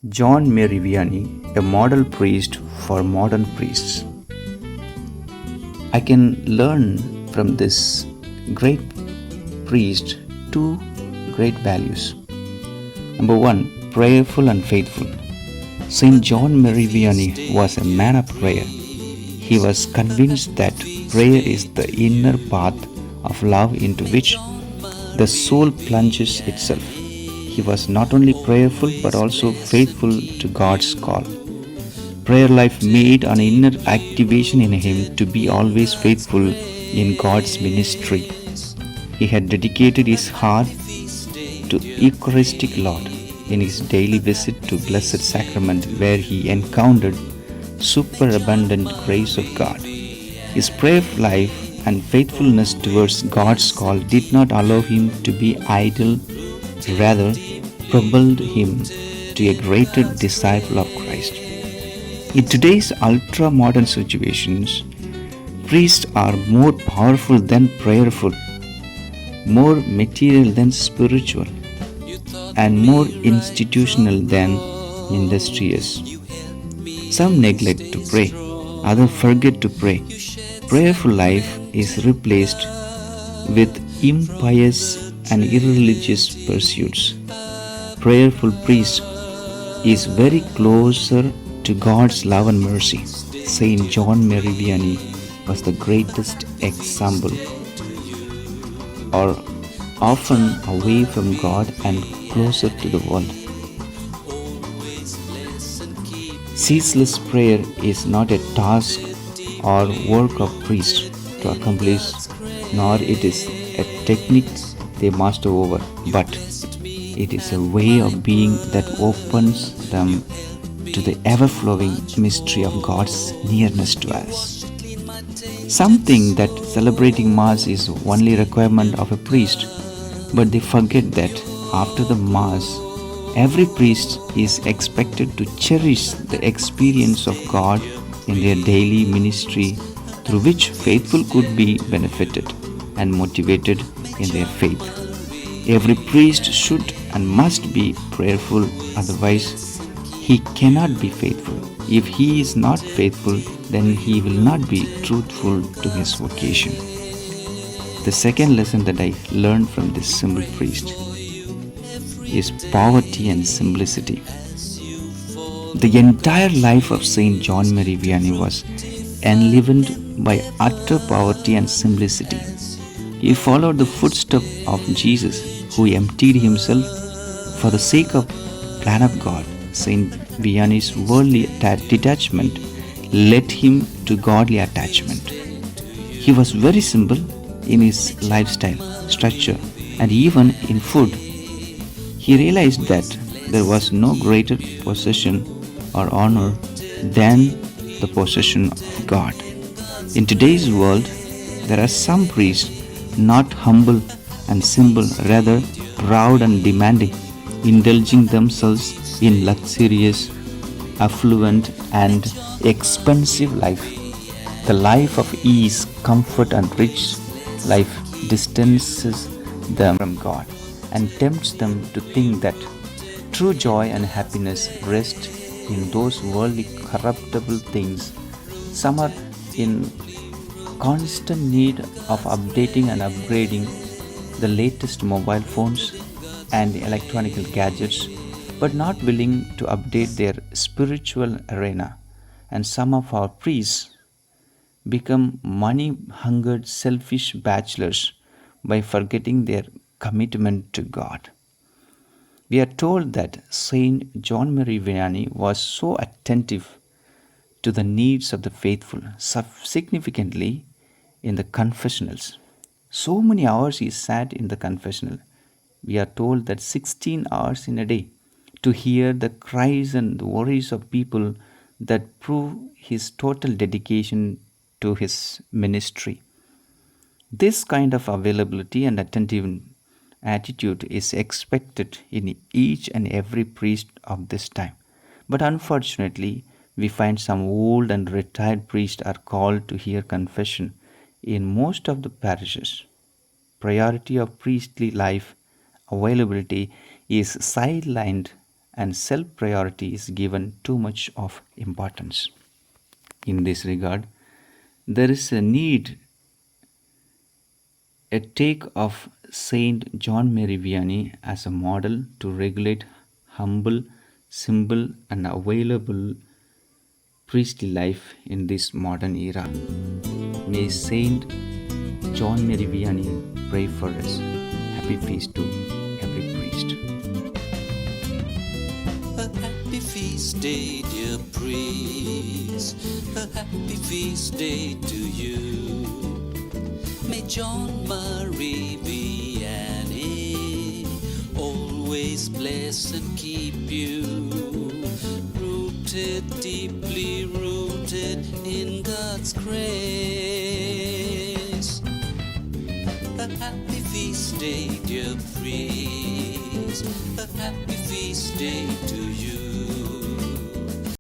John Mary Vianney, a model priest for modern priests. I can learn from this great priest two great values. Number one, prayerful and faithful. Saint John Mary Vianney was a man of prayer. He was convinced that prayer is the inner path of love into which the soul plunges itself. He was not only prayerful but also faithful to God's call. Prayer life made an inner activation in him to be always faithful in God's ministry. He had dedicated his heart to Eucharistic Lord in his daily visit to Blessed Sacrament, where he encountered superabundant grace of God. His prayer life and faithfulness towards God's call did not allow him to be idle, rather propelled him to a greater disciple of Christ. In today's ultra modern situations, priests are more powerful than prayerful, more material than spiritual, and more institutional than industrious. Some neglect to pray, others forget to pray. Prayerful life is replaced with impious and irreligious pursuits. Prayerful priest is very closer to God's love and mercy. Saint John Mary Vianney was the greatest example, or often away from God and closer to the world. Ceaseless prayer is not a task or work of priests to accomplish, nor it is a technique they master over, but it is a way of being that opens them to the ever-flowing mystery of God's nearness to us. Some think that celebrating Mass is only requirement of a priest, but they forget that after the Mass, every priest is expected to cherish the experience of God in their daily ministry, through which faithful could be benefited and motivated in their faith. Every priest should and must be prayerful, otherwise he cannot be faithful. If he is not faithful, then he will not be truthful to his vocation. The second lesson that I learned from this simple priest is poverty and simplicity. The entire life of Saint John Mary Vianney was enlivened by utter poverty and simplicity. He followed the footsteps of Jesus, who emptied himself for the sake of the plan of God. Saint Vianney's worldly detachment led him to godly attachment. He was very simple in his lifestyle, structure, and even in food. He realized that there was no greater possession or honor than the possession of God. In today's world, there are some priests not humble and simple, rather proud and demanding, indulging themselves in luxurious, affluent, and expensive life. The life of ease, comfort, and rich life distances them from God and tempts them to think that true joy and happiness rest in those worldly corruptible things. Some are in constant need of updating and upgrading the latest mobile phones and electronic gadgets, but not willing to update their spiritual arena. And some of our priests become money hungered, selfish bachelors by forgetting their commitment to God. We are told that Saint John Mary Vianney was so attentive to the needs of the faithful, significantly in the confessionals. So many hours he sat in the confessional. We are told that 16 hours in a day, to hear the cries and the worries of people that prove his total dedication to his ministry. This kind of availability and attentive attitude is expected in each and every priest of this time. But unfortunately, we find some old and retired priests are called to hear confession in most of the parishes. Priority of priestly life availability is sidelined and self priority is given too much of importance. In this regard, there is a need a take of Saint John Mary Vianney as a model to regulate humble, simple, and available priestly life in this modern era. May Saint John Mary Vianney pray for us. Happy feast to every priest. A happy feast day, dear priest. A happy feast day to you. May John Marie Vianney always bless and keep you. Rooted, deeply rooted in God's grace. A happy feast day, dear priest. A happy feast day to you.